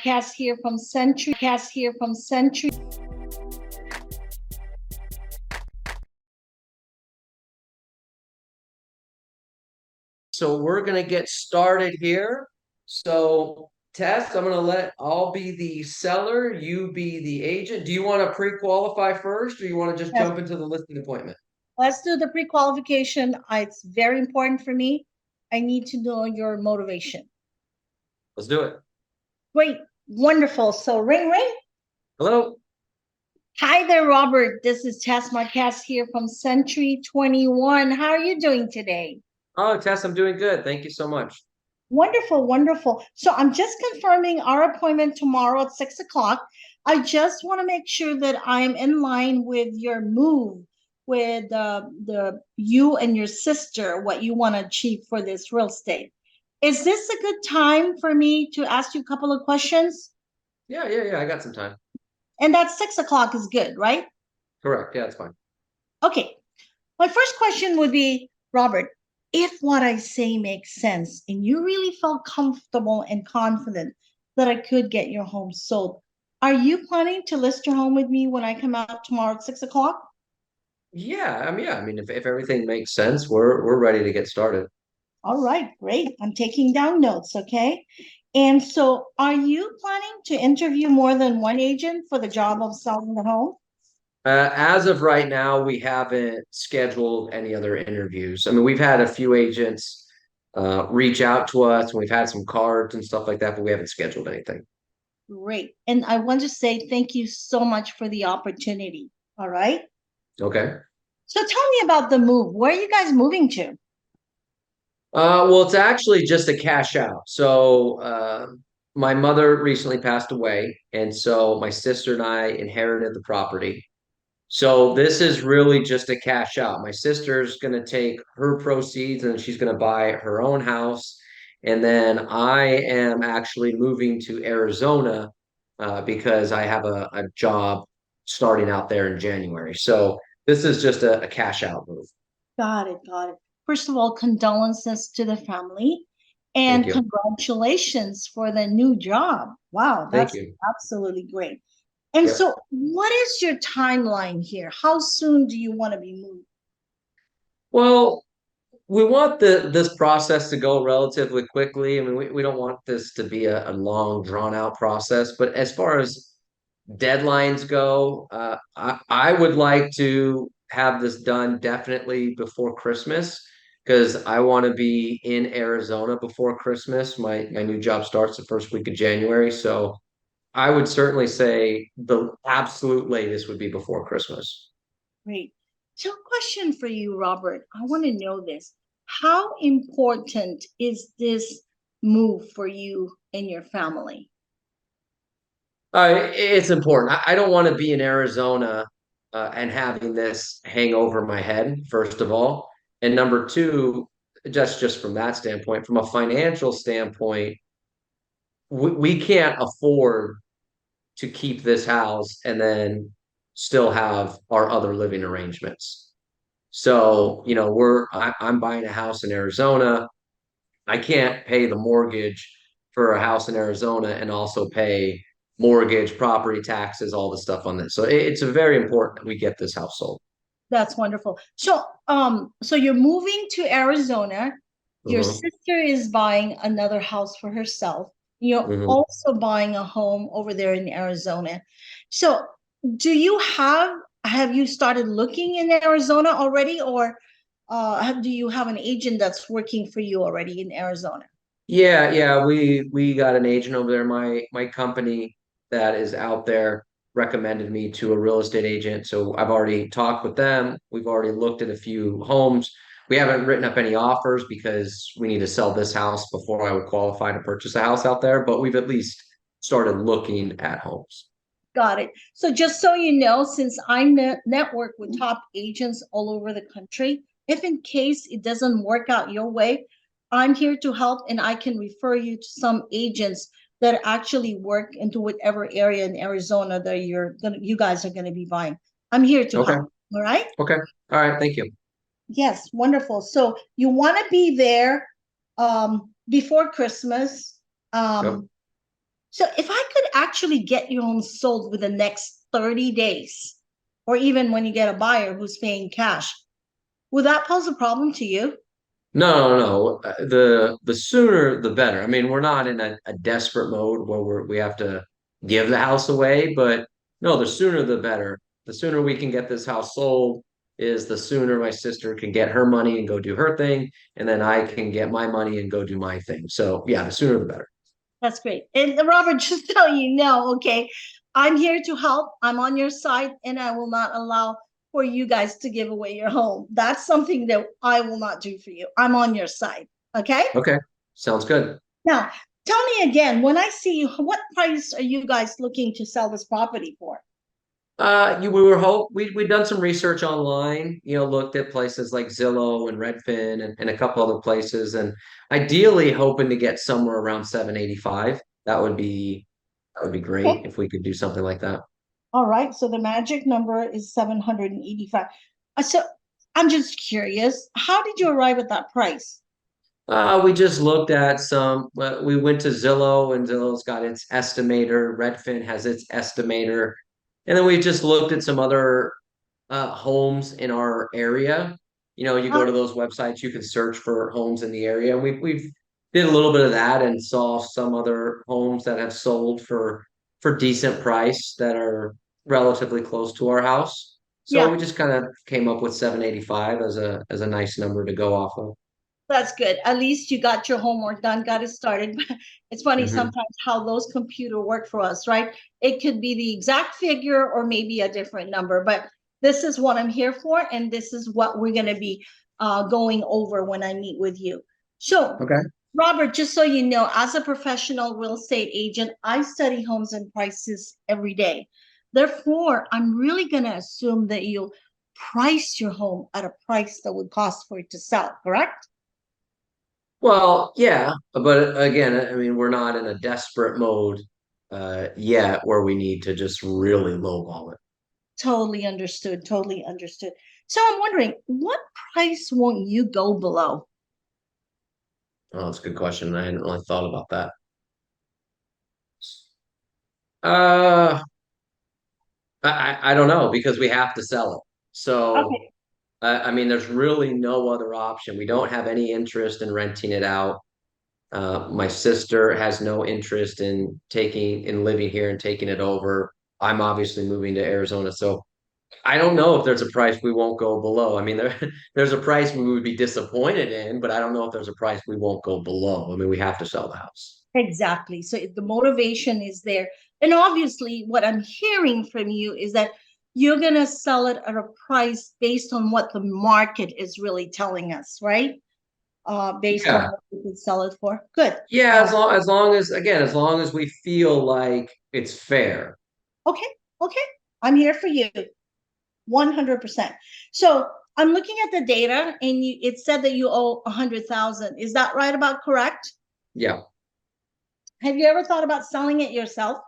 Marquez here from Century. So we're going to get started here. So Tess, I'll be the seller, you be the agent. Do you want to pre-qualify first or you want to just Yes, jump into the listing appointment? let's do the pre-qualification. It's very important for me. I need to know your motivation. Let's do it. Great, wonderful. So ring ring. Hello. Hi there, Robert. This is Tess Marquez here from Century 21. How are you doing today? Oh, Tess, I'm doing good. Thank you so much. Wonderful, wonderful. So I'm just confirming our appointment tomorrow at 6 o'clock. I just want to make sure that I'm in line with your move with the you and your sister, what you want to achieve for this real estate. Is this a good time for me to ask you a couple of questions? Yeah. I got some time. And that 6 o'clock is good, right? Correct. Yeah, it's fine. Okay. My first question would be, Robert, if what I say makes sense and you really felt comfortable and confident that I could get your home sold, are you planning to list your home with me when I come out tomorrow at 6 o'clock? Yeah. I mean, if everything makes sense, we're ready to get started. All right, great. I'm taking down notes, okay? And so, are you planning to interview more than one agent for the job of selling the home? As of right now, we haven't scheduled any other interviews. I mean, we've had a few agents reach out to us, and we've had some cards and stuff like that, but we haven't scheduled anything. Great. And I want to say thank you so much for the opportunity. All right. Okay. So tell me about the move. Where are you guys moving to? Well, it's actually just a cash out. So, my mother recently passed away, and so my sister and I inherited the property. So this is really just a cash out. My sister's going to take her proceeds and she's going to buy her own house. And then I am actually moving to Arizona because I have a job starting out there in January. So this is just a cash out move. Got it, got it. First of all, condolences to the family Thank and you. congratulations for the new job. Wow, Thank that's you. absolutely great. And Yep. so, what is your timeline here? How soon do you want to be moved? Well, we want this process to go relatively quickly. I mean, we don't want this to be a long, drawn out process. But as far as deadlines go, I would like to have this done definitely before Christmas because I want to be in Arizona before Christmas. My new job starts the first week of January, so I would certainly say the absolute latest would be before Christmas. Great. So, question for you, Robert. I want to know this. How important is this move for you and your family? It's important. I don't want to be in Arizona and having this hang over my head, first of all. And number two, just from that standpoint, from a financial standpoint, we can't afford to keep this house and then still have our other living arrangements. So, I'm buying a house in Arizona. I can't pay the mortgage for a house in Arizona and also pay mortgage, property taxes, all the stuff on this. So it's a very important that we get this house sold. That's wonderful. So you're moving to Arizona. Your Hmm. sister is buying another house for herself. You're Hmm. also buying a home over there in Arizona. So, do you have you started looking in Arizona already, or do you have an agent that's working for you already in Arizona? Yeah. We got an agent over there. My company that is out there recommended me to a real estate agent. So I've already talked with them. We've already looked at a few homes. We haven't written up any offers because we need to sell this house before I would qualify to purchase a house out there, but we've at least started looking at homes. Got it. So just so you know, since I network with top agents all over the country, if in case it doesn't work out your way, I'm here to help and I can refer you to some agents that actually work into whatever area in Arizona that you guys are gonna be buying. I'm here to Okay. help. All right? Okay. All right. Thank you. Yes, wonderful. So you want to be there before Christmas. Yep. Um, So if I could actually get your home sold within the next 30 days, or even when you get a buyer who's paying cash, would that pose a problem to you? No, no, no. The sooner the better. I mean, we're not in a desperate mode where we have to give the house away, but no, the sooner the better. The sooner we can get this house sold is the sooner my sister can get her money and go do her thing, and then I can get my money and go do my thing. So yeah, the sooner the better. That's great. And Robert, just so you know, okay, I'm here to help. I'm on your side, and I will not allow for you guys to give away your home. That's something that I will not do for you. I'm on your side. Okay. Okay, sounds good. Now, tell me again, when I see you, what price are you guys looking to sell this property for? We were we'd done some research online, looked at places like Zillow and Redfin and a couple other places, and ideally hoping to get somewhere around 785. That would be great Okay. if we could do something like that. All right. So the magic number is 785. So I'm just curious, how did you arrive at that price? We just looked at we went to Zillow and Zillow's got its estimator, Redfin has its estimator, and then we just looked at some other homes in our area. You go Uh, to those websites, you can search for homes in the area. And we've did a little bit of that and saw some other homes that have sold for decent price that are relatively close to our house. So yeah. we just kind of came up with 785 as a nice number to go off of. That's good. At least you got your homework done, got it started. It's funny Hmm. sometimes how those computer work for us, right? It could be the exact figure or maybe a different number, but this is what I'm here for, and this is what we're going to be going over when I meet with you. So, Okay. Robert, just so you know, as a professional real estate agent, I study homes and prices every day. Therefore, I'm really going to assume that you'll price your home at a price that would cost for it to sell, correct? Well, yeah, but again, I mean, we're not in a desperate mode yet where we need to just really lowball it. Totally understood. Totally understood. So I'm wondering, what price won't you go below? Oh, that's a good question. I hadn't really thought about that. Uh, I don't know because we have to sell it. So, Okay. I mean, there's really no other option. We don't have any interest in renting it out. My sister has no interest in living here and taking it over. I'm obviously moving to Arizona, so I don't know if there's a price we won't go below. I mean, there's a price we would be disappointed in, but I don't know if there's a price we won't go below. I mean, we have to sell the house. Exactly. So if the motivation is there. And obviously, what I'm hearing from you is that you're going to sell it at a price based on what the market is really telling us, right? Based on Yeah. what we could sell it for. Good. Yeah, as long as we feel like it's fair. Okay. Okay. I'm here for you. 100%. So I'm looking at the data and it said that you owe 100,000. Is that right about correct? Yeah. Have you ever thought about selling it yourself?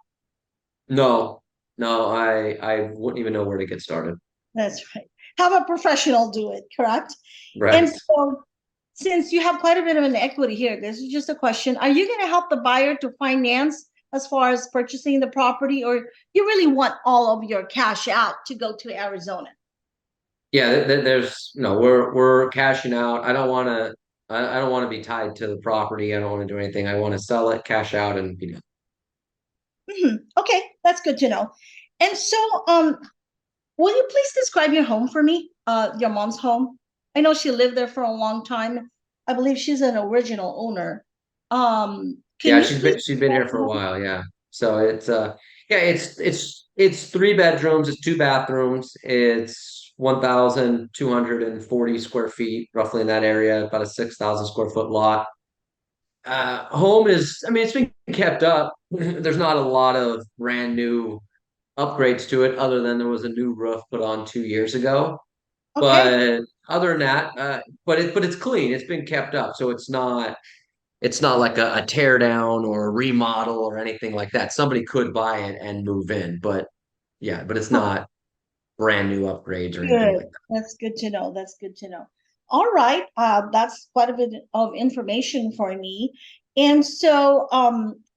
No, no, I wouldn't even know where to get started. That's right. Have a professional do it, correct? And Right. so since you have quite a bit of an equity here, this is just a question. Are you going to help the buyer to finance as far as purchasing the property, or you really want all of your cash out to go to Arizona? Yeah, there's no, we're cashing out. I don't want to be tied to the property. I don't want to do anything. I want to sell it, cash out, and be done. Okay, that's good to know. And so, will you please describe your home for me? Your mom's home. I know she lived there for a long time. I believe she's an original owner. Can Yeah, you please she's been describe here for your a home? while. Yeah, so it's 3 bedrooms, it's 2 bathrooms, it's 1,240 square feet, roughly in that area, about a 6,000 square foot lot. Home is, I mean, it's been kept up. There's not a lot of brand new upgrades to it, other than there was a new roof put on 2 years ago. Okay. But other than that, but it's clean. It's been kept up, so it's not like a tear down or a remodel or anything like that. Somebody could buy it and move in, but yeah, but it's Huh, not brand new upgrades or anything good. like that. That's good to know. That's good to know. All right. That's quite a bit of information for me. And so,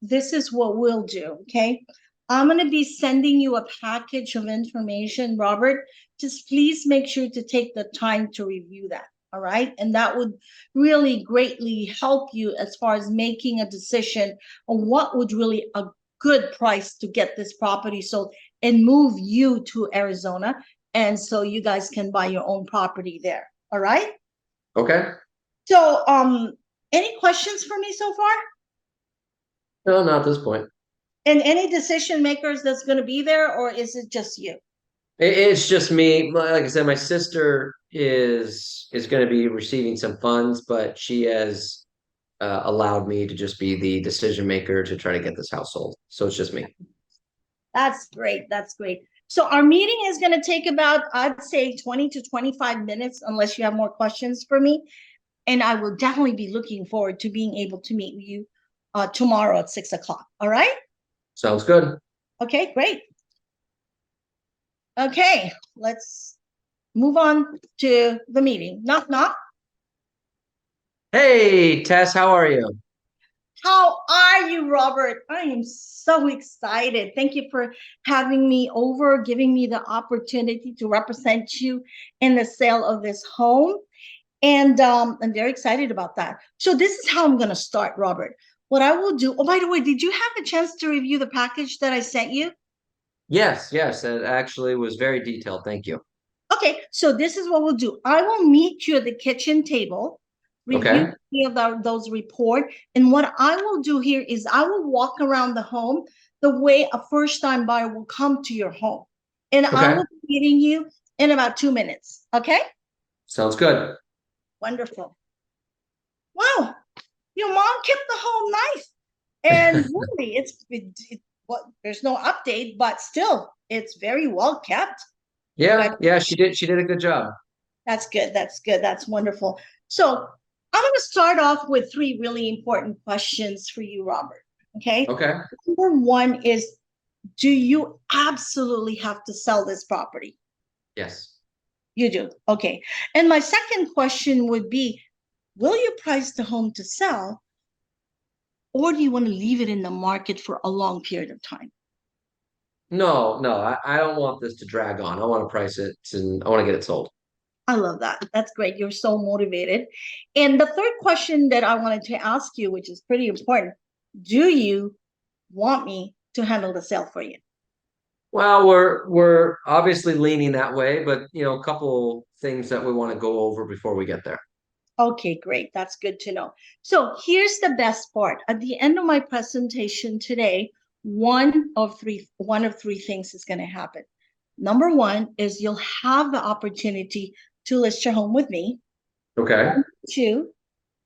this is what we'll do, okay? I'm going to be sending you a package of information, Robert. Just please make sure to take the time to review that, all right? And that would really greatly help you as far as making a decision on what would really a good price to get this property sold and move you to Arizona. And so you guys can buy your own property there, all right? Okay. So, any questions for me so far? No, not at this point. And any decision makers that's going to be there, or is it just you? It's just me. Like I said, my sister is going to be receiving some funds, but she has allowed me to just be the decision maker to try to get this house sold. So it's just me. That's great. That's great. So our meeting is going to take about, I'd say 20 to 25 minutes, unless you have more questions for me. And I will definitely be looking forward to being able to meet you tomorrow at 6 o'clock. All right? Sounds good. Okay, great. Okay, let's move on to the meeting. Knock, knock. Hey, Tess, how are you? How are you, Robert? I am so excited. Thank you for having me over, giving me the opportunity to represent you in the sale of this home. And I'm very excited about that. So this is how I'm going to start, Robert. What I will do, oh, by the way, did you have a chance to review the package that I sent you? Yes, yes, it actually was very detailed. Thank you. Okay, so this is what we'll do. I will meet you at the kitchen table, review Okay. those report, and what I will do here is I will walk around the home the way a first-time buyer will come to your home, and I Okay. will be meeting you in about 2 minutes. Okay, Sounds good. wonderful. Wow, your mom kept the home nice, and really, what there's no update, but still, it's very well kept. Yeah, yeah, she did. She did a good job. That's good. That's good. That's wonderful. So I'm going to start off with three really important questions for you, Robert. Okay. Okay. Number one is, do you absolutely have to sell this property? Yes. You do. Okay. And my second question would be, will you price the home to sell, or do you want to leave it in the market for a long period of time? No, no, I don't want this to drag on. I want to price it and I want to get it sold. I love that. That's great. You're so motivated. And the third question that I wanted to ask you, which is pretty important, do you want me to handle the sale for you? Well, we're obviously leaning that way, but a couple things that we want to go over before we get there. Okay, great. That's good to know. So here's the best part. At the end of my presentation today, one of three things is going to happen. Number one is you'll have the opportunity to list your home with me. Okay. Number two,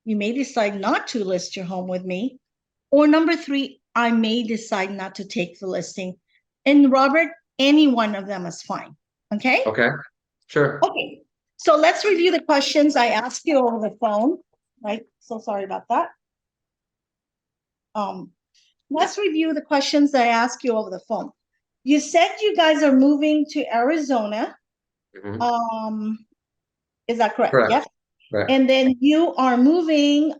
you may decide not to list your home with me. Or number three, I may decide not to take the listing. And Robert, any one of them is fine. Okay? Okay. Sure. Okay. So let's review the questions I asked you over the phone. Right? So sorry about that. Um, let's review the questions I asked you over the phone. You said you guys are moving to Arizona. Mhm. Um, is that correct? Correct. Yes. Correct. And then you are moving,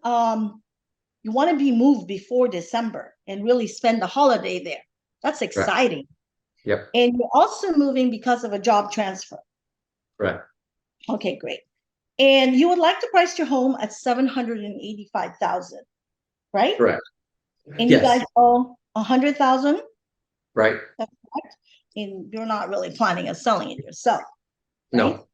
you want to be moved before December and really spend the holiday there. That's Correct. exciting. Yep. And you're also moving because of a job transfer. Correct. Okay, great. And you would like to price your home at 785,000, right? Correct. And you Yes. guys owe 100,000. Right. That's correct. And you're not really planning on selling it yourself, right? No.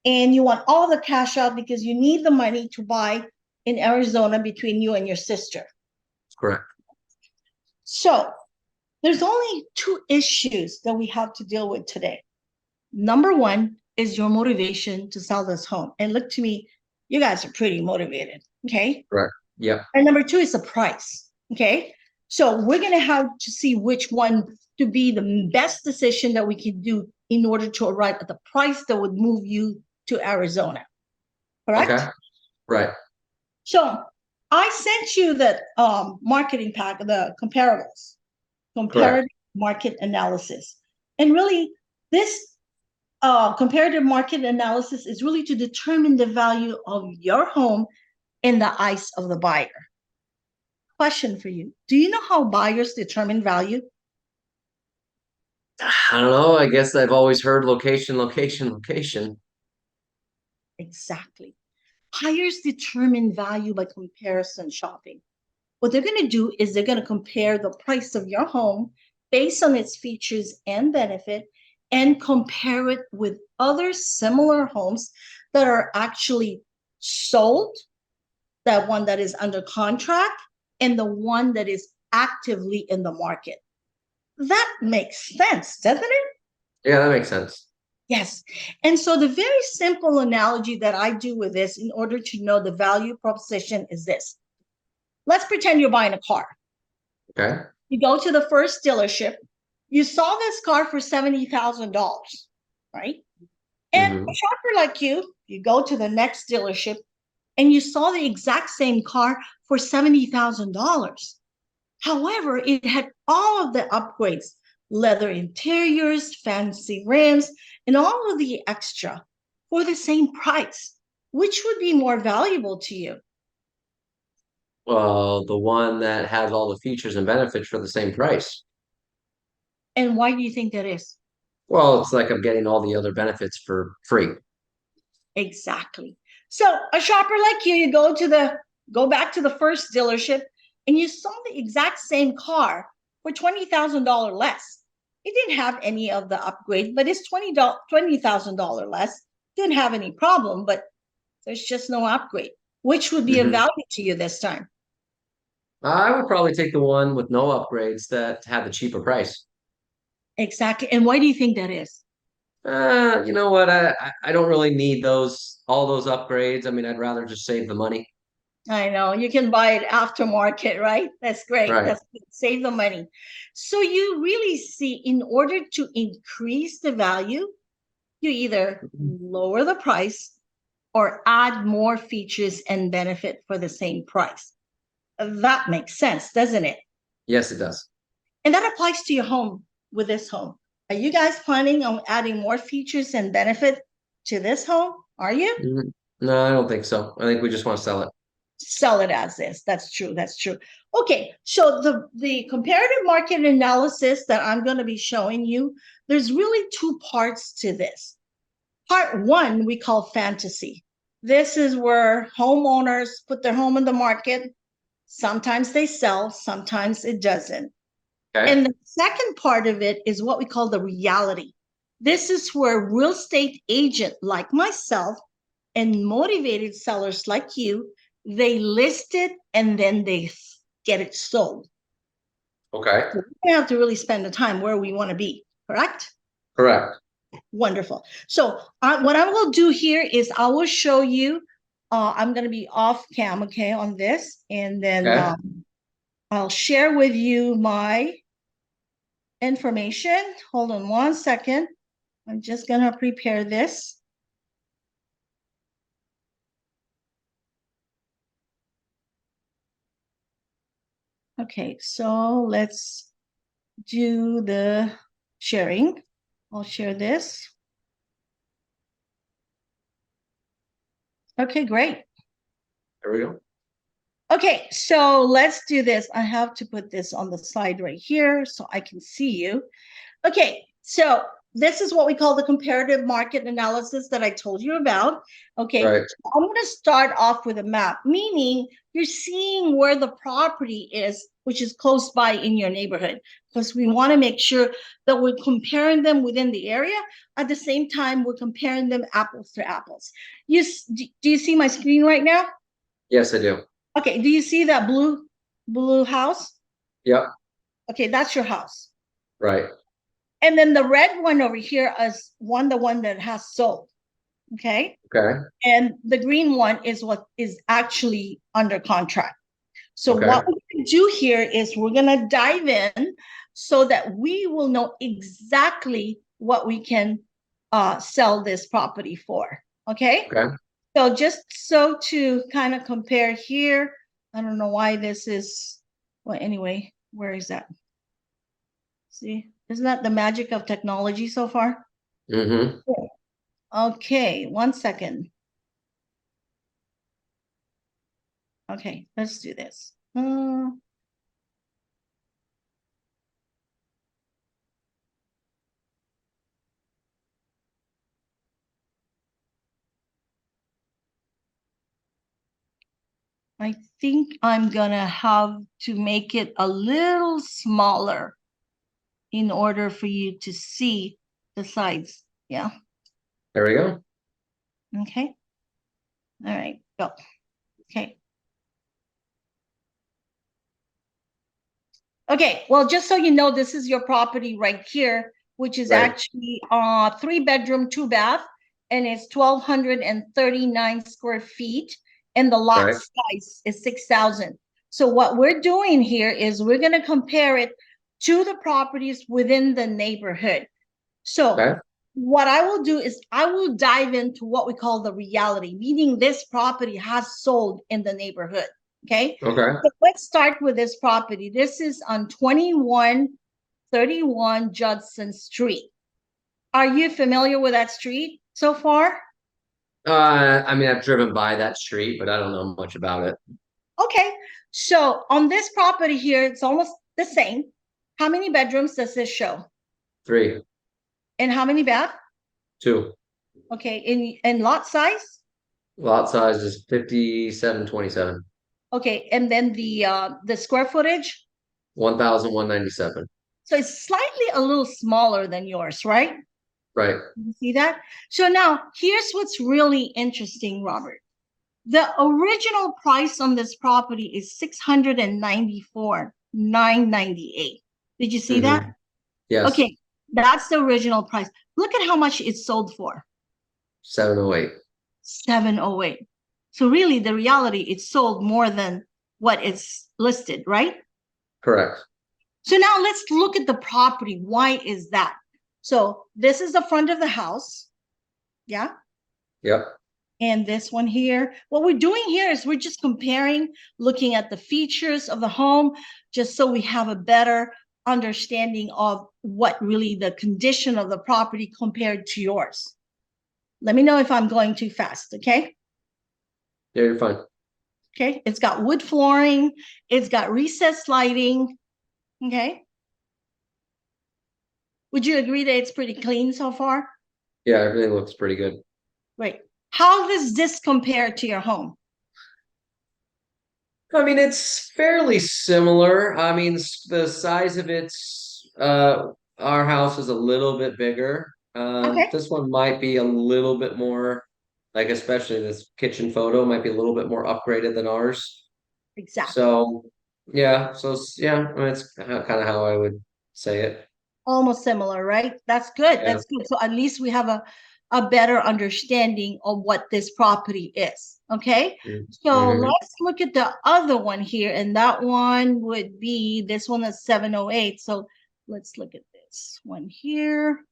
And you want all the cash out because you need the money to buy in Arizona between you and your sister. Correct. So there's only two issues that we have to deal with today. Number one is your motivation to sell this home. And look to me, you guys are pretty motivated. Okay. Correct. Yep. And number two is the price. Okay. So we're going to have to see which one to be the best decision that we can do in order to arrive at the price that would move you to Arizona. Correct? Okay. Right. So I sent you the marketing pack, the comparables, Correct. comparative market analysis. And really, this comparative market analysis is really to determine the value of your home in the eyes of the buyer. question for you. Do you know how buyers determine value? I don't know. I guess I've always heard location, location, location. Exactly. Buyers determine value by comparison shopping. What they're going to do is they're going to compare the price of your home based on its features and benefit and compare it with other similar homes that are actually sold, that one that is under contract, and the one that is actively in the market. That makes sense, doesn't it? Yeah, that makes sense. Yes. And so the very simple analogy that I do with this in order to know the value proposition is this. Let's pretend you're buying a car. Okay. You go to the first dealership, you saw this car for $70,000, right? And a Hmm. shopper like you go to the next dealership and you saw the exact same car for $70,000. However, it had all of the upgrades, leather interiors, fancy rims, and all of the extra for the same price. Which would be more valuable to you? Well, the one that has all the features and benefits for the same price. And why do you think that is? Well, it's like I'm getting all the other benefits for free. Exactly. So a shopper like you go back to the first dealership and you saw the exact same car for $20,000 less. It didn't have any of the upgrades, but it's $20,000 less. Didn't have any problem, but there's just no upgrade. Which would be of Hmm. value to you this time? I would probably take the one with no upgrades that had the cheaper price. Exactly. And why do you think that is? You know what? I don't really need all those upgrades. I mean, I'd rather just save the money. I know you can buy it aftermarket, right? That's great. Right. That's good. Save the money. So you really see, in order to increase the value, you either lower the price or add more features and benefit for the same price. That makes sense, doesn't it? Yes, it does. And that applies to your home with this home. Are you guys planning on adding more features and benefit to this home? Are you? Mhm. No, I don't think so. I think we just want to sell it. Sell it as is. That's true. That's true. Okay, so the comparative market analysis that I'm going to be showing you, there's really two parts to this. Part one we call fantasy. This is where homeowners put their home in the market. Sometimes they sell, sometimes it doesn't. Okay. And the second part of it is what we call the reality. This is where real estate agent like myself and motivated sellers like you, they list it and then they get it sold. Okay. So we have to really spend the time where we want to be, correct? Correct. Wonderful. So what I will do here is I will show you, I'm going to be off cam, okay, on this, and then Okay. I'll share with you my information. Hold on one second. I'm just going to prepare this. Okay, so let's do the sharing. I'll share this. Okay, great. There we go. Okay, so let's do this. I have to put this on the slide right here so I can see you. Okay, so this is what we call the comparative market analysis that I told you about. Okay, Right. so I'm going to start off with a map, meaning you're seeing where the property is, which is close by in your neighborhood, because we want to make sure that we're comparing them within the area. At the same time, we're comparing them apples to apples. Do you see my screen right now? Yes, I do. Okay, do you see that blue house? Yep. Okay, that's your house. Right. And then the red one over here is the one that has sold. Okay. Okay. And the green one is what is actually under contract. So Okay. what we can do here is we're going to dive in so that we will know exactly what we can sell this property for. Okay. Okay. So just so to kind of compare here, I don't know why this is, well, anyway, where is that? See, isn't that the magic of technology so far? Mm-hmm. Okay, one second. Okay, let's do this. I think I'm gonna have to make it a little smaller in order for you to see the sides. Yeah. There we go. Okay. All right. Go. Okay. Okay. Well, just so you know, this is your property right here, which is Right. actually 3 bedroom, 2 bath, and it's 1,239 square feet, and the lot Right. size is 6,000. So what we're doing here is we're going to compare it to the properties within the neighborhood. So Okay. what I will do is I will dive into what we call the reality, meaning this property has sold in the neighborhood. Okay. Okay. So let's start with this property. This is on 2131 Judson Street. Are you familiar with that street so far? I mean, I've driven by that street, but I don't know much about it. Okay. So on this property here, it's almost the same. How many bedrooms does this show? 3, And how many bath? 2. Okay. In lot size? Lot size is 5727. Okay. And then the square footage? 1,197. So it's slightly a little smaller than yours, right? Right. You see that? So now here's what's really interesting, Robert. The original price on this property is 694,998. Did you see that? Yes. Okay, that's the original price. Look at how much it sold for. 708. 708. So really the reality it sold more than what it's listed, right? Correct. So now let's look at the property. Why is that? So this is the front of the house. Yeah. Yep. And this one here. What we're doing here is we're just comparing, looking at the features of the home, just so we have a better understanding of what really the condition of the property compared to yours. Let me know if I'm going too fast, okay? Yeah, you're fine. Okay, it's got wood flooring, it's got recessed lighting, okay? Would you agree that it's pretty clean so far? Yeah, everything looks pretty good. Right. How does this compare to your home? I mean, it's fairly similar. I mean, the size of our house is a little bit bigger. Okay, This one might be a little bit more, like especially this kitchen photo might be a little bit more upgraded than ours. exactly. So, yeah. So, yeah, I mean, it's kind of how I would say it. Almost similar, right? That's good. Yeah. That's good. So at least we have a better understanding of what this property is. Okay. So Mm-hmm. let's look at the other one here. And that one would be this one that's 708. So let's look at this one here.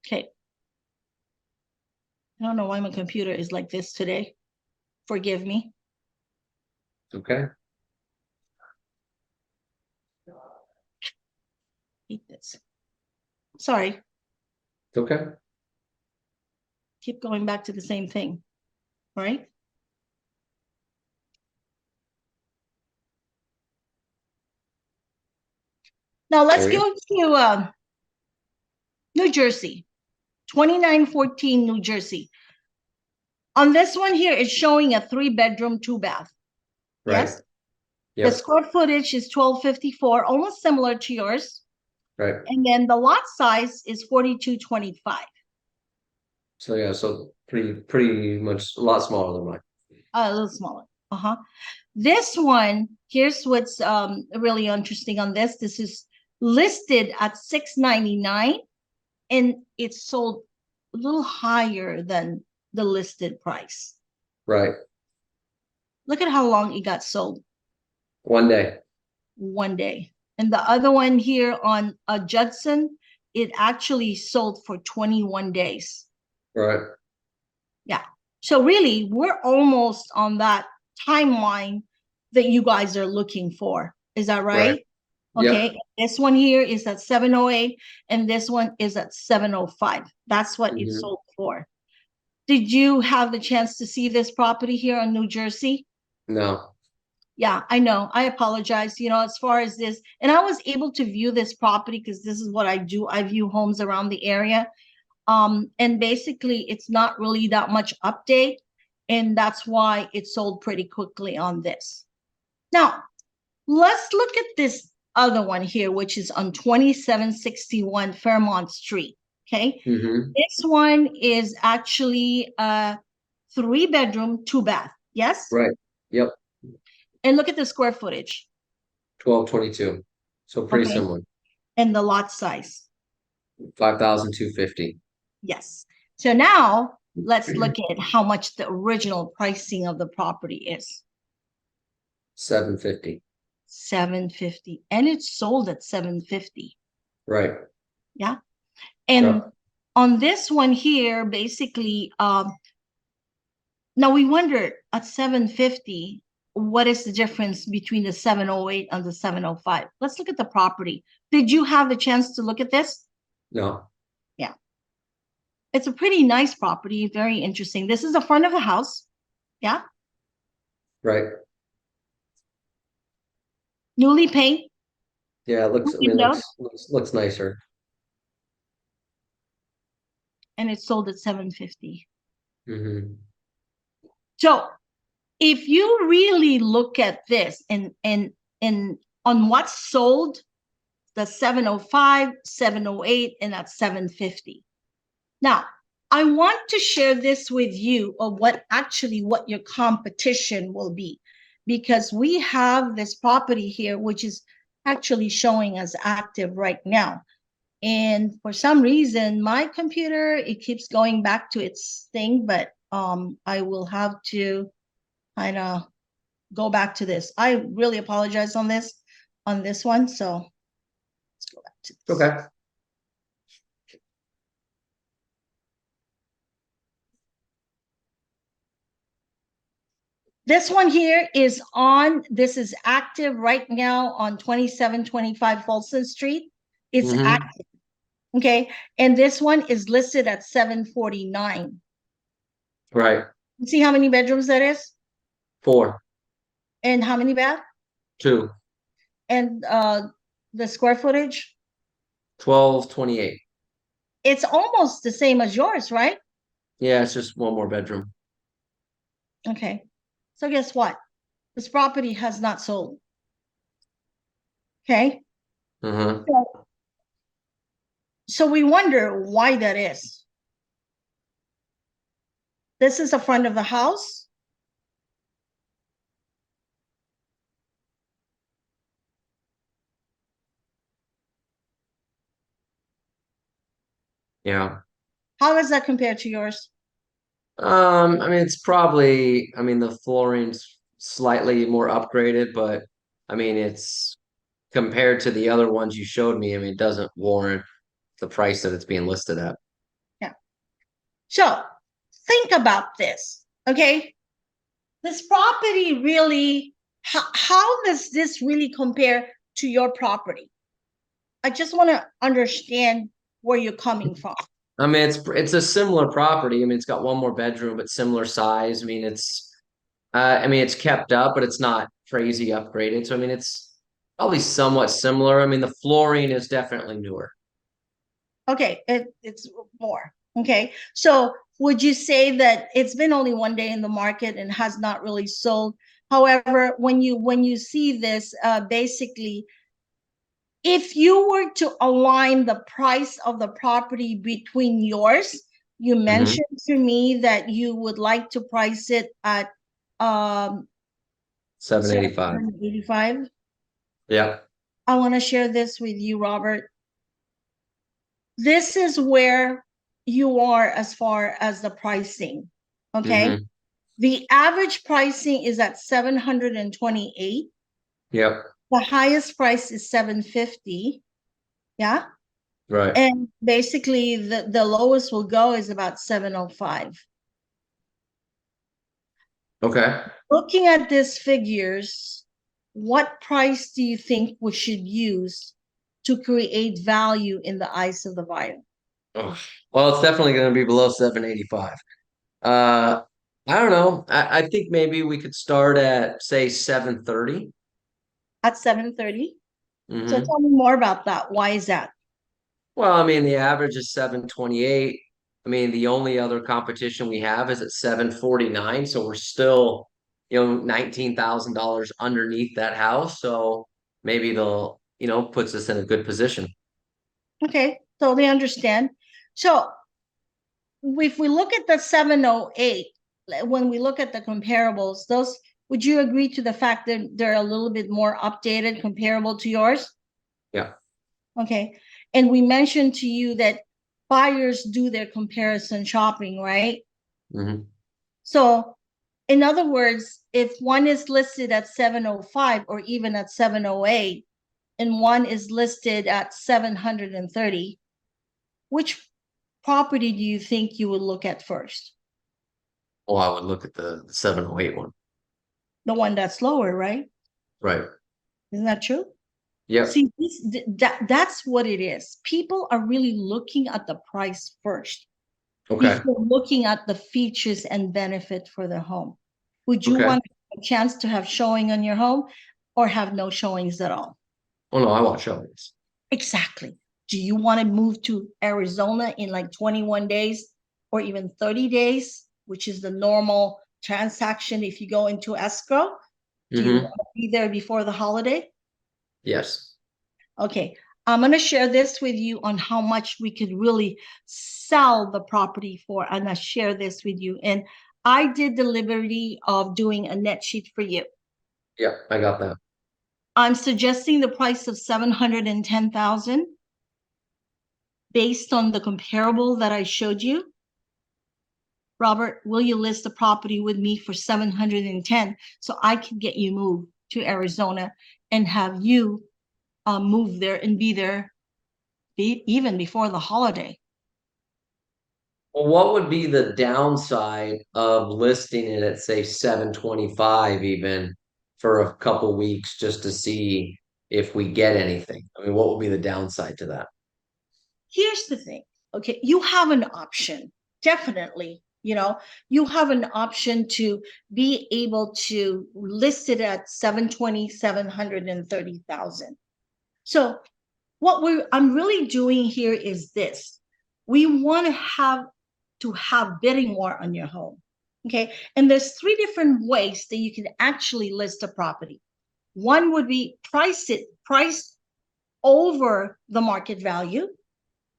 Okay. I don't know why my computer is like this today. Forgive me. Okay. Hate this. Sorry. It's okay. Keep going back to the same thing. Right. Now let's There we go. go to New Jersey, 2914 New Jersey. On this one here, it's showing a 3 bedroom, 2 bath. Right. Yes. The Yep. square footage is 1254, almost similar to yours. Right. And then the lot size is 4225, So yeah, so pretty much a lot smaller than mine. a little smaller. Uh-huh. This one, here's what's really interesting on this. This is listed at 699 and it's sold a little higher than the listed price. Right. Look at how long it got sold. One day. One day. And the other one here on Judson, it actually sold for 21 days. Right. Yeah. So really, we're almost on that timeline that you guys are looking for. Is that Right. right? Yep. Okay. This one here is at 708 and this one is at 705. That's what it Hmm. sold for. Did you have the chance to see this property here in New Jersey? No. Yeah, I know. I apologize. As far as this, and I was able to view this property because this is what I do. I view homes around the area. And basically it's not really that much update, and that's why it sold pretty quickly on this. Now, let's look at this other one here, which is on 2761 Fairmont Street. Okay. Mm-hmm. This one is actually a 3 bedroom, 2 bath. Yes. Right. Yep. And look at the square footage. 1222. So pretty Okay. similar. And the lot size. 5,250. Yes. So now let's look at how much the original pricing of the property is. 750. 750. And it's sold at 750. Right. Yeah. And Yep. on this one here, basically, now we wonder at 750, what is the difference between the 708 and the 705? Let's look at the property. Did you have the chance to look at this? No. Yeah. It's a pretty nice property, very interesting. This is the front of the house. Yeah. Right. Newly painted. Yeah, it looks, I mean, Windows, looks nicer. and it's sold at 750. Mm-hmm. So if you really look at this and on what's sold, the 705, 708, and at 750. Now, I want to share this with you of what your competition will be, because we have this property here, which is actually showing as active right now. And for some reason, my computer, it keeps going back to its thing, but I will have to kind of go back to this. I really apologize on this one. So let's go back to this. Okay. This one here this is active right now on 2725 Folsom Street. It's Mm-hmm. active. Okay. And this one is listed at 749. Right. You see how many bedrooms that is? 4. And how many bath? 2. And the square footage? 1228. It's almost the same as yours, right? Yeah, it's just one more bedroom. Okay. So guess what? This property has not sold. Okay. Uh-huh. So we wonder why that is. This is the front of the house. Yeah. How does that compare to yours? I mean, it's probably, I mean, the flooring's slightly more upgraded, but I mean, it's compared to the other ones you showed me, I mean, it doesn't warrant the price that it's being listed at. Yeah. So think about this. Okay. This property really, how does this really compare to your property? I just want to understand where you're coming from. I mean, it's a similar property. I mean, it's got one more bedroom, but similar size. I mean, it's kept up, but it's not crazy upgraded. So, I mean, it's probably somewhat similar. I mean, the flooring is definitely newer. Okay, it's more. Okay, so would you say that it's been only one day in the market and has not really sold? However, when you see this, basically, if you were to align the price of the property between yours, you Hmm. mentioned to me that you would like to price it at 785. 785. Yeah. I want to share this with you, Robert. This is where you are as far as the pricing. Okay. Hmm. The average pricing is at 728. Yep. The highest price is 750. Yeah. Right. And basically the lowest will go is about 705. Okay. Looking at these figures, what price do you think we should use to create value in the eyes of the buyer? Oh, well, it's definitely going to be below 785. Uh, I don't know. I think maybe we could start at say 730. At 730? So Hmm. tell me more about that. Why is that? Well, I mean, the average is 728. I mean, the only other competition we have is at 749, so we're still, $19,000 underneath that house. So maybe they'll, puts us in a good position. Okay, totally understand. So if we look at the 708, when we look at the comparables, those, would you agree to the fact that they're a little bit more updated comparable to yours? Yeah. Okay. And we mentioned to you that buyers do their comparison shopping, right? Hmm. So, in other words, if one is listed at 705 or even at 708, and one is listed at 730, which property do you think you would look at first? Well, I would look at the 708 one. The one that's lower, right? Right. Isn't that true? Yep. See, that's what it is. People are really looking at the price first Okay. before looking at the features and benefit for their home. Would you Okay. want a chance to have showing on your home or have no showings at all? Oh no, I want showings. Exactly. Do you want to move to Arizona in like 21 days or even 30 days, which is the normal transaction if you go into escrow? Do you Hmm. want to be there before the holiday? Yes. Okay, I'm going to share this with you on how much we could really sell the property for. And I share this with you. And I did the liberty of doing a net sheet for you. Yep, I got that. I'm suggesting the price of 710,000 based on the comparable that I showed you. Robert, will you list the property with me for 710 so I can get you moved to Arizona and have you move there and be there even before the holiday? Well, what would be the downside of listing it at say 725 even for a couple weeks just to see if we get anything? I mean, what would be the downside to that? Here's the thing. Okay, you have an option, definitely. You have an option to be able to list it at 720, 730,000. So what I'm really doing here is this. We want to have bidding war on your home. Okay. And there's three different ways that you can actually list a property. One would be price over the market value.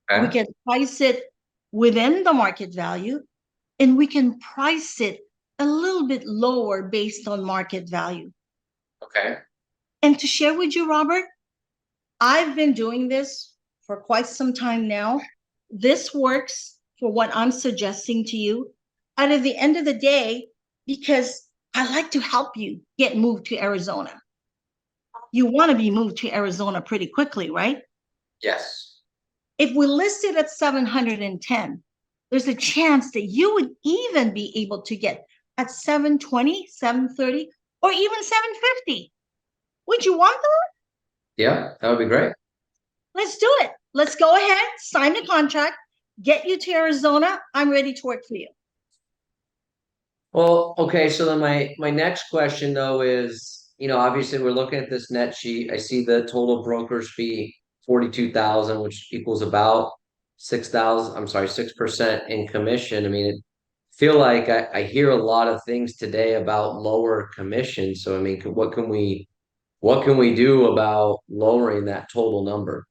We Okay. can price it within the market value, and we can price it a little bit lower based on market value. Okay. And to share with you, Robert, I've been doing this for quite some time now. This works for what I'm suggesting to you. And at the end of the day, because I like to help you get moved to Arizona. You want to be moved to Arizona pretty quickly, right? Yes. If we list it at 710, there's a chance that you would even be able to get at 720, 730, or even 750. Would you want that? Yeah, that would be great. Let's do it. Let's go ahead, sign the contract, get you to Arizona. I'm ready to work for you. Well, okay, so then my next question though is, obviously we're looking at this net sheet. I see the total broker's fee 42,000, which equals about 6,000, I'm sorry, 6% in commission. I mean, it feel like I hear a lot of things today about lower commission. So I mean, what can we do about lowering that total number?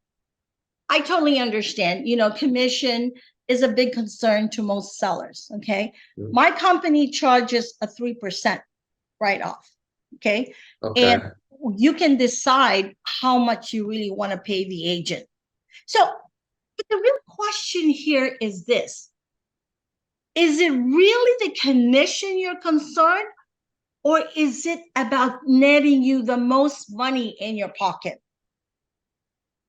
I totally understand. Commission is a big concern to most sellers. Okay. My company charges a 3% write off. Okay. And Okay. you can decide how much you really want to pay the agent. So, but the real question here is this: is it really the commission you're concerned, or is it about netting you the most money in your pocket?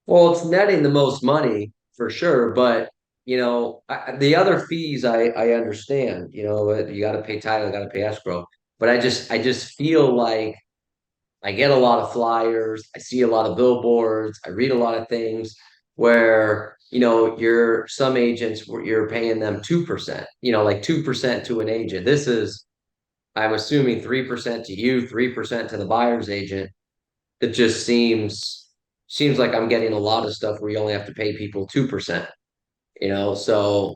Well, it's netting the most money for sure, but the other fees I understand. You got to pay title, got to pay escrow, but I just feel like I get a lot of flyers, I see a lot of billboards, I read a lot of things where you're some agents where you're paying them 2%, like 2% to an agent. This is I'm assuming 3% to you, 3% to the buyer's agent. It just seems like I'm getting a lot of stuff where you only have to pay people 2%. So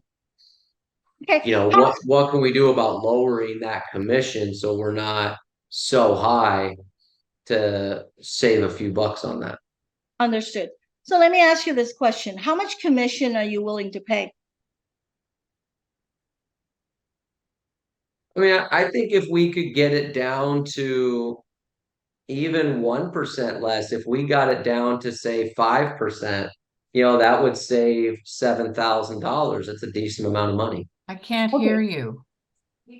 Okay. You know, what can we do about lowering that commission so we're not so high to save a few bucks on that? Understood. So let me ask you this question. How much commission are you willing to pay? I mean, I think if we could get it down to even 1% less, if we got it down to say 5%, that would save $7,000. That's a decent amount of money. I can't hear Okay. you.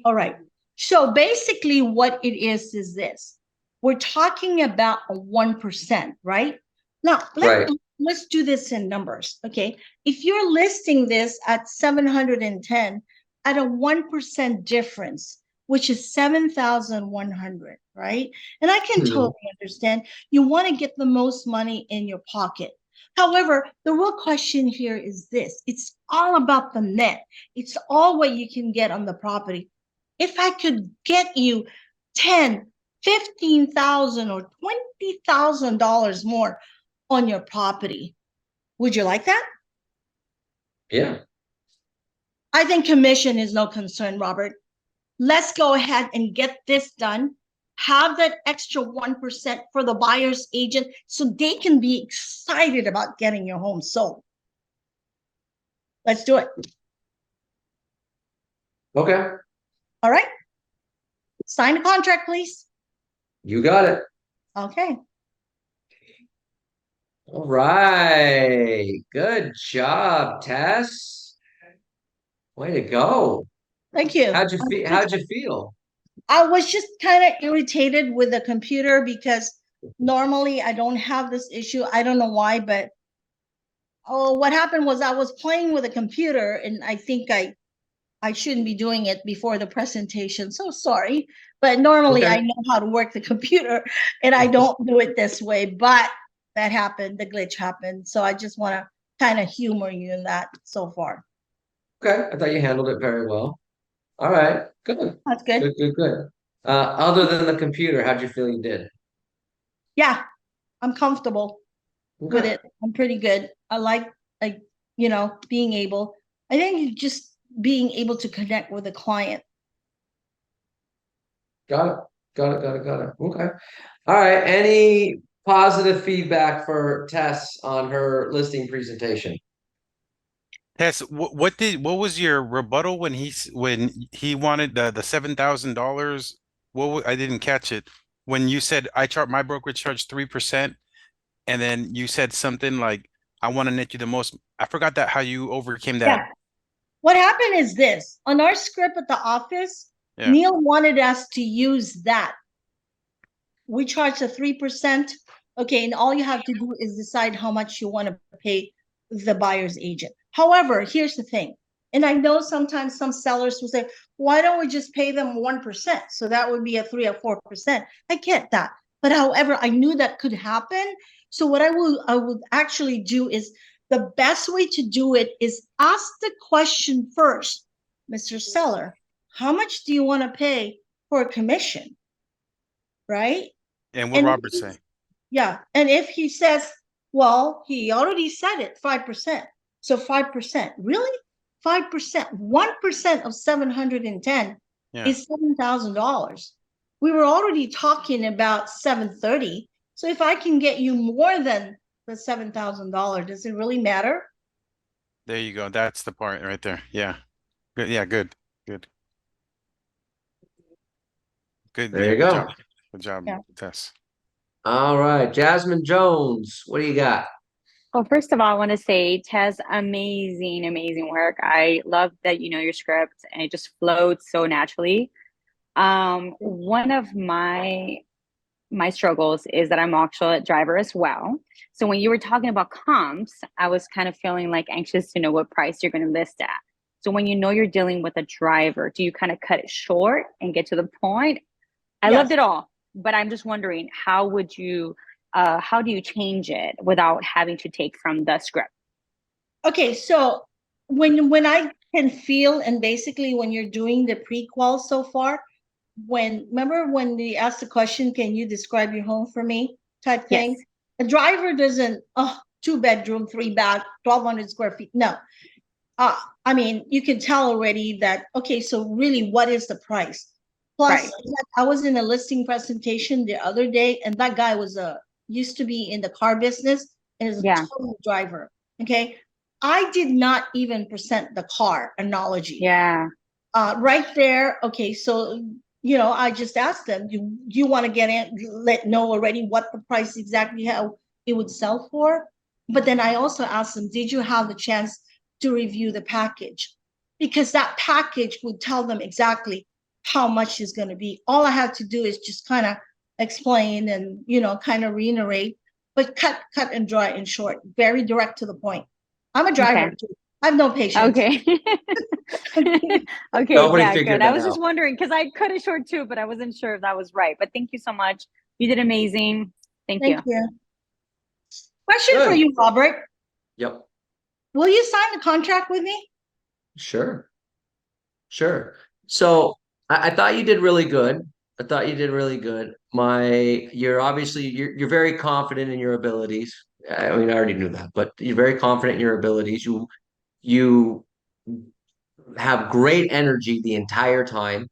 All right. So basically, what it is this. We're talking about a 1%, right? Now, Right. let's do this in numbers. Okay. If you're listing this at 710 at a 1% difference, which is 7,100, right? And I can Mhm. totally understand you want to get the most money in your pocket. However, the real question here is this. It's all about the net. It's all what you can get on the property. If I could get you 10, 15,000 or $20,000 more on your property, would you like that? Yeah. I think commission is no concern, Robert. Let's go ahead and get this done. Have that extra 1% for the buyer's agent so they can be excited about getting your home sold. Let's do it. Okay. All right. Sign the contract, please. You got it. Okay. All right. Good job, Tess. Way to go. Thank you. How'd you feel? I was just kind of irritated with the computer because normally I don't have this issue. I don't know why, but what happened was I was playing with a computer and I think I shouldn't be doing it before the presentation. So sorry, but normally Okay. I know how to work the computer and I don't do it this way, but that happened, the glitch happened. So I just want to kind of humor you in that so far. Okay. I thought you handled it very well. All right. Good. That's good. Good, good, good. Other than the computer, how'd you feel you did? Yeah, I'm comfortable with Okay. it. I'm pretty good. I like being able. I think just being able to connect with a client. Got it. Got it. Got it. Got it. Okay. All right. Any positive feedback for Tess on her listing presentation? Tess, what was your rebuttal when he wanted the $7,000? I didn't catch it. When you said my brokerage charged 3%, and then you said something like, I want to net you the most. I forgot that how you overcame that. Yeah. What happened is this on our script at the office, Yeah. Neil wanted us to use that. We charge a 3%. Okay, and all you have to do is decide how much you want to pay the buyer's agent. However, here's the thing. And I know sometimes some sellers will say, why don't we just pay them 1%? So that would be a 3 or 4%. I get that. But however, I knew that could happen. So what I would actually do is the best way to do it is ask the question first, Mr. Seller, how much do you want to pay for a commission? Right? And what And Robert say? yeah, and if he says, well, he already said it, 5%. So 5%, really? 5%, 1% of 710 Yeah. is $7,000. We were already talking about 730. So if I can get you more than the $7,000, does it really matter? There you go. That's the part right there. Yeah. Good. Yeah, good. Good. Good. There Yeah, you good go. job. Good job, Yeah. Tess. All right. Jasmine Jones, what do you got? Well, first of all, I want to say, Tess, amazing, amazing work. I love that you know your script and it just flowed so naturally. One of my struggles is that I'm actually a driver as well. So when you were talking about comps, I was kind of feeling like anxious to know what price you're going to list at. So when you know you're dealing with a driver, do you kind of cut it short and get to the point? I loved Yes. it all, but I'm just wondering how do you change it without having to take from the script? Okay, so when I can feel and basically when you're doing the prequel so far, remember when they asked the question, can you describe your home for me type Yes. thing? A driver doesn't, oh, 2 bedroom, 3 bath, 1,200 square feet. No. I mean, you can tell already that, okay, so really, what is the price? Plus, Right. I was in a listing presentation the other day, and that guy was used to be in the car business and is a Yeah. total driver. Okay. I did not even present the car analogy. Yeah. Right there. Okay. So, I just asked them, do you want to get in, let know already what the price exactly, how it would sell for? But then I also asked them, did you have the chance to review the package? Because that package would tell them exactly how much is going to be. All I had to do is just kind of explain and, kind of reiterate, but cut and dry in short, very direct to the point. I'm a driver Okay. too. I have no patience. Okay. Okay, Nobody yeah, good. figured I that was out. just wondering because I cut it short too, but I wasn't sure if that was right. But thank you so much. You did amazing. Thank Thank you. you. Question for Good. you, Robert. Yep. Will you sign the contract with me? Sure. Sure. So I thought you did really good. I thought you did really good. You're very confident in your abilities. I mean, I already knew that, but you're very confident in your abilities. You have great energy the entire time.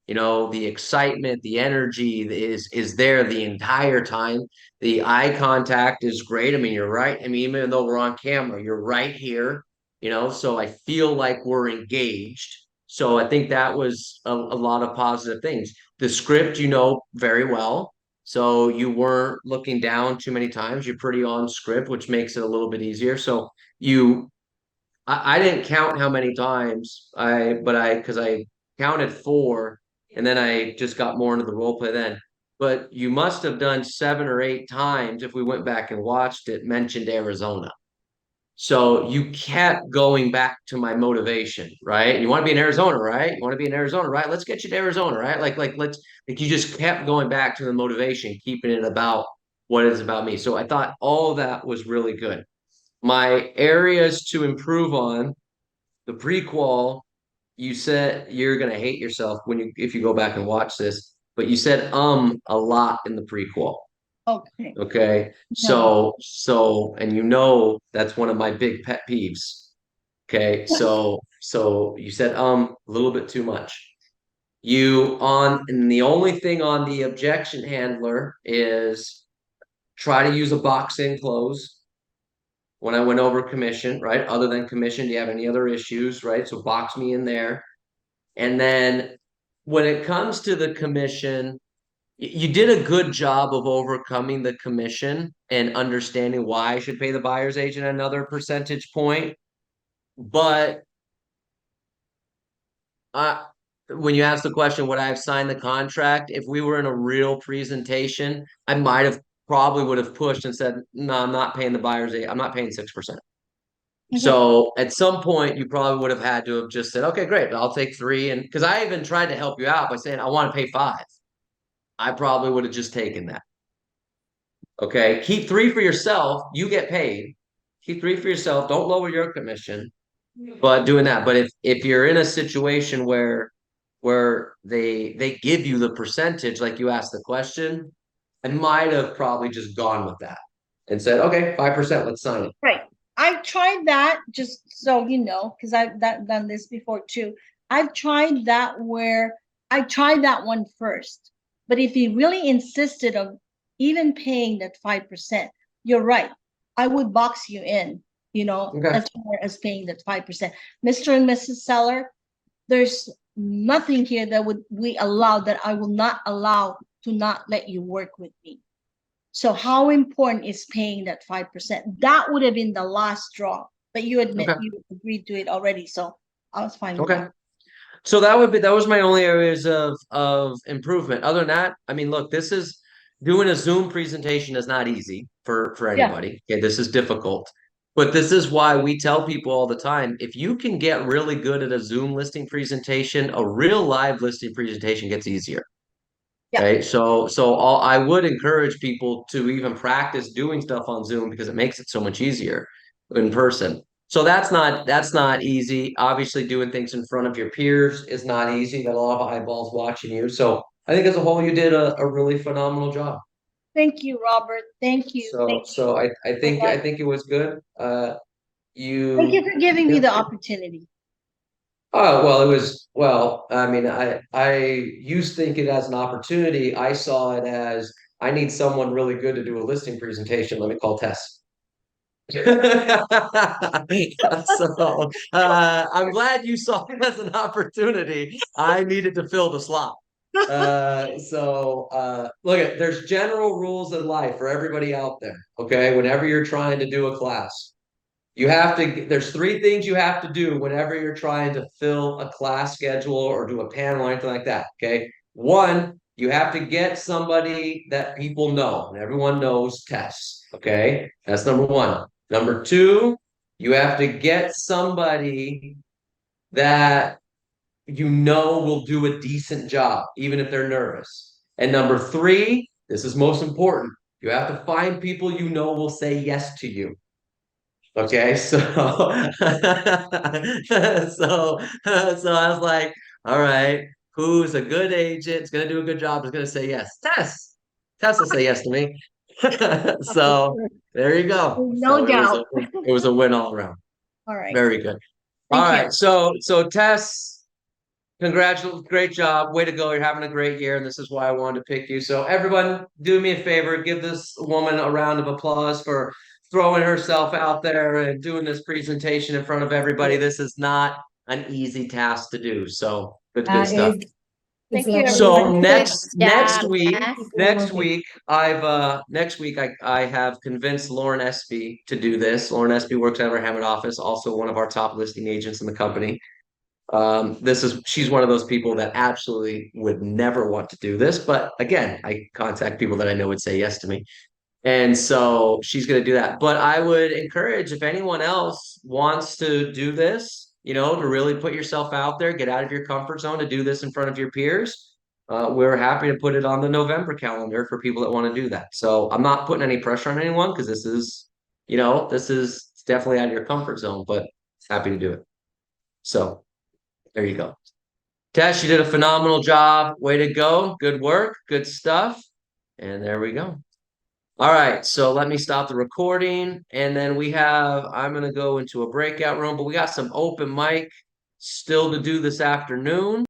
The excitement, the energy is there the entire time. The eye contact is great. I mean, you're right. I mean, even though we're on camera, you're right here. So I feel like we're engaged. So I think that was a lot of positive things. The script, very well. So you weren't looking down too many times. You're pretty on script, which makes it a little bit easier. So you I didn't count how many times because I counted four and then I just got more into the role play then. But you must have done 7 or 8 times if we went back and watched it, mentioned Arizona. So you kept going back to my motivation, right? You want to be in Arizona, right? You want to be in Arizona, right? Let's get you to Arizona, right? You just kept going back to the motivation, keeping it about what is about me. So I thought all of that was really good. My areas to improve on the prequel, you said you're gonna hate yourself if you go back and watch this, but you said a lot in the prequel. Okay. Okay. No. And that's one of my big pet peeves. Okay. So you said a little bit too much. And the only thing on the objection handler is try to use a box in close when I went over commission, right? Other than commission, do you have any other issues, right? So box me in there. And then when it comes to the commission, you did a good job of overcoming the commission and understanding why I should pay the buyer's agent another percentage point. But when you ask the question, would I have signed the contract? If we were in a real presentation, I might have probably would have pushed and said, no, I'm not paying the buyer's agent. I'm not paying 6%. Okay. So at some point, you probably would have had to have just said, okay, great, I'll take three. And because I even tried to help you out by saying, I want to pay 5. I probably would have just taken that. Okay. Keep 3 for yourself. You get paid. Keep 3 for yourself. Don't lower your commission, but doing that. But if you're in a situation where they give you the percentage, like you asked the question, I might have probably just gone with that and said, okay, 5%, let's sign it. Right. I tried that just so you know, because I've done this before too. I've tried that where I tried that one first. But if he really insisted of even paying that 5%, you're right. I would box you in, Okay. as far as paying that 5%. Mr. and Mrs. Seller, there's nothing here that would we allow that I will not allow to not let you work with me. So how important is paying that 5%? That would have been the last straw, but you admit Okay. you agreed to it already, so I was fine with Okay. that. So that was my only areas of improvement. Other than that, I mean, look, this is doing a Zoom presentation is not easy for Yeah, anybody. Okay, this is difficult. But this is why we tell people all the time, if you can get really good at a Zoom listing presentation, a real live listing presentation gets easier. yeah. Right. I would encourage people to even practice doing stuff on Zoom because it makes it so much easier in person. So that's not easy. Obviously, doing things in front of your peers is not easy. Got a lot of eyeballs watching you. So I think as a whole, you did a really phenomenal job. Thank you, Robert. Thank you. So Thank you so I for think I that. think it was good. Thank you for giving me the opportunity. Oh, well, it was, well, I mean, I used to think it as an opportunity. I saw it as I need someone really good to do a listing presentation. Let me call Tess. So I'm glad you saw it as an opportunity. I needed to fill the slot. Look at there's general rules in life for everybody out there. Okay, whenever you're trying to do a class, you have to, there's three things you have to do whenever you're trying to fill a class schedule or do a panel or anything like that. Okay. One, you have to get somebody that people know and everyone knows Tess. Okay. That's number one. Number two, you have to get somebody that you know will do a decent job, even if they're nervous. And number three, this is most important. You have to find people you know will say yes to you. Okay, so so I was like, all right, who's a good agent? Is gonna do a good job, is gonna say yes. Tess will say yes to me. So there you go. No So doubt. it was a win all around. All right. Very good. All Thank you. right, so Tess, congratulations, great job, way to go. You're having a great year, and this is why I wanted to pick you. So everyone, do me a favor, give this woman a round of applause for throwing herself out there and doing this presentation in front of everybody. This is not an easy task to do. So good stuff. Thank you, So everyone. next week I have convinced Lauren Espy to do this. Lauren Espy works out of our Hammond office, also one of our top listing agents in the company. She's one of those people that absolutely would never want to do this, but again, I contact people that I know would say yes to me. And so she's going to do that. But I would encourage if anyone else wants to do this, to really put yourself out there, get out of your comfort zone to do this in front of your peers. We're happy to put it on the November calendar for people that want to do that. So I'm not putting any pressure on anyone because this is definitely out of your comfort zone, but happy to do it. So there you go. Tess, you did a phenomenal job. Way to go. Good work. Good stuff. And there we go. All right, so let me stop the recording. And then I'm going to go into a breakout room, but we got some open mic still to do this afternoon.